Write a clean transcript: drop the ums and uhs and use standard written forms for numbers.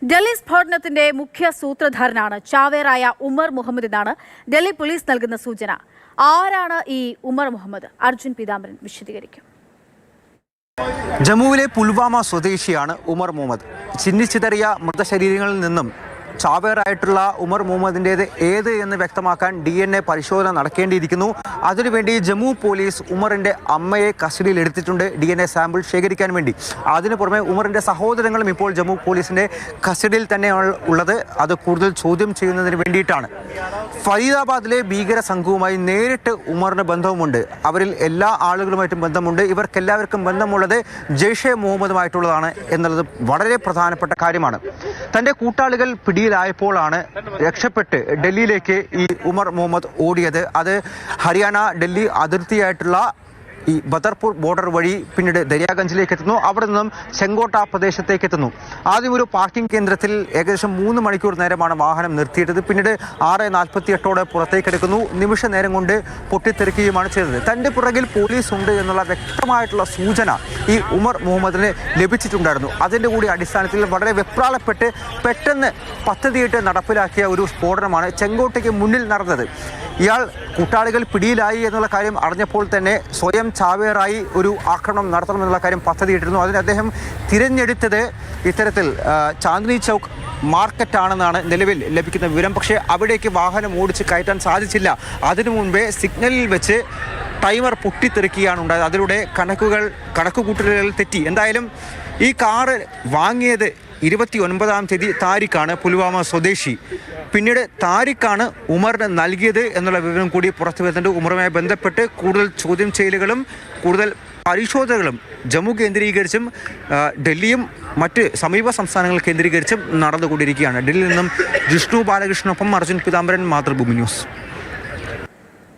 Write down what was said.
ഡൽഹി സ്ഫോടനത്തിന്റെ മുഖ്യ സൂത്രധാരനാണ് ചാവേറായ ഉമർ മുഹമ്മദ് എന്നാണ് ഡൽഹി പോലീസ് നൽകുന്ന സൂചന. ആരാണ് ഈ ഉമർ മുഹമ്മദ്? അർജുൻ പീതാംബരൻ വിശദീകരിക്കും. ജമ്മുവിലെ പുൽവാമ സ്വദേശിയാണ് ഉമർ മുഹമ്മദ്. ചിന്നിച്ചിതറിയ മൃതശരീരങ്ങളിൽ നിന്നും ചാവേറായിട്ടുള്ള ഉമർ മുഹമ്മദിൻ്റേത് ഏത് എന്ന് വ്യക്തമാക്കാൻ DNA പരിശോധന നടക്കേണ്ടിയിരിക്കുന്നു. അതിനുവേണ്ടി ജമ്മു പോലീസ് ഉമറിൻ്റെ അമ്മയെ കസ്റ്റഡിയിൽ എടുത്തിട്ടുണ്ട്, DNA സാമ്പിൾ ശേഖരിക്കാൻ വേണ്ടി. അതിനു പുറമെ ഉമറിൻ്റെ സഹോദരങ്ങളും ഇപ്പോൾ ജമ്മു പോലീസിൻ്റെ കസ്റ്റഡിയിൽ തന്നെയാണ് ഉള്ളത്. അത് കൂടുതൽ ചോദ്യം ചെയ്യുന്നതിന് വേണ്ടിയിട്ടാണ്. ഫരീദാബാദിലെ ഭീകര സംഘവുമായി നേരിട്ട് ഉമറിന് ബന്ധവുമുണ്ട്. അവരിൽ എല്ലാ ആളുകളുമായിട്ടും ബന്ധമുണ്ട്. ഇവർക്കെല്ലാവർക്കും ബന്ധമുള്ളത് ജെയ്ഷെ മുഹമ്മദുമായിട്ടുള്ളതാണ് എന്നുള്ളത് വളരെ പ്രധാനപ്പെട്ട കാര്യമാണ്. തൻ്റെ കൂട്ടാളികൾ പിടിയിലായപ്പോഴാണ് രക്ഷപ്പെട്ട് ഡൽഹിയിലേക്ക് ഈ ഉമർ മുഹമ്മദ് ഓടിയത്. അത് ഹരിയാന ഡൽഹി അതിർത്തിയായിട്ടുള്ള ഈ ബദർപൂർ ബോർഡർ വഴി പിന്നീട് ദരിയാഗഞ്ചിലേക്ക് എത്തുന്നു. അവിടെ നിന്നും ചെങ്കോട്ട പ്രദേശത്തേക്ക് എത്തുന്നു. ആദ്യം ഒരു പാർക്കിംഗ് കേന്ദ്രത്തിൽ ഏകദേശം 3 മണിക്കൂർ നേരമാണ് വാഹനം നിർത്തിയിട്ടത്. പിന്നീട് 6:48 പുറത്തേക്ക് എടുക്കുന്നു. നിമിഷ നേരം കൊണ്ട് പൊട്ടിത്തെറിക്കുകയുമാണ് ചെയ്തത്. തൻ്റെ പുറകിൽ പോലീസ് ഉണ്ട് എന്നുള്ള വ്യക്തമായിട്ടുള്ള സൂചന ഈ ഉമർ മുഹമ്മദിന് ലഭിച്ചിട്ടുണ്ടായിരുന്നു. അതിൻ്റെ കൂടി അടിസ്ഥാനത്തിൽ വളരെ വെപ്രാളപ്പെട്ട് പെട്ടെന്ന് പദ്ധതിയിട്ട് നടപ്പിലാക്കിയ ഒരു സ്ഫോടനമാണ് ചെങ്കോട്ടയ്ക്ക് മുന്നിൽ നടന്നത്. ഇയാൾ കൂട്ടാളികൾ പിടിയിലായി എന്നുള്ള കാര്യം അറിഞ്ഞപ്പോൾ തന്നെ സ്വയം ചാവേറായി ഒരു ആക്രമണം നടത്തണമെന്നുള്ള കാര്യം പദ്ധതിയിട്ടിരുന്നു. അതിന് അദ്ദേഹം തിരഞ്ഞെടുത്തത് ഇത്തരത്തിൽ ചാന്ദിനി ചൗക്ക് മാർക്കറ്റാണെന്നാണ് നിലവിൽ ലഭിക്കുന്ന വിവരം. പക്ഷേ അവിടേക്ക് വാഹനം ഓടിച്ച് കയറ്റാൻ സാധിച്ചില്ല. അതിനു മുൻപേ സിഗ്നലിൽ വെച്ച് ടൈമർ പൊട്ടിത്തെറിക്കുകയാണ് ഉണ്ടായത്. അതിലൂടെ കണക്കുകൂട്ടലുകൾ തെറ്റി. എന്തായാലും ഈ കാറ് വാങ്ങിയത് 29-ാം തീയതി താരിഖാണ്, പുൽവാമ സ്വദേശി. പിന്നീട് താരിഖാണ് ഉമറിന് നൽകിയത് എന്നുള്ള വിവരം കൂടി പുറത്തു വരുന്നുണ്ട്. ഉമറുമായി ബന്ധപ്പെട്ട് കൂടുതൽ ചോദ്യം ചെയ്യലുകളും കൂടുതൽ പരിശോധനകളും ജമ്മു കേന്ദ്രീകരിച്ചും ഡൽഹിയും മറ്റ് സമീപ സംസ്ഥാനങ്ങൾ കേന്ദ്രീകരിച്ചും നടന്നുകൊണ്ടിരിക്കുകയാണ്. ഡൽഹിയിൽ നിന്നും ജിഷ്ണു ബാലകൃഷ്ണനൊപ്പം അർജുൻ പീതാംബരൻ, മാതൃഭൂമി ന്യൂസ്.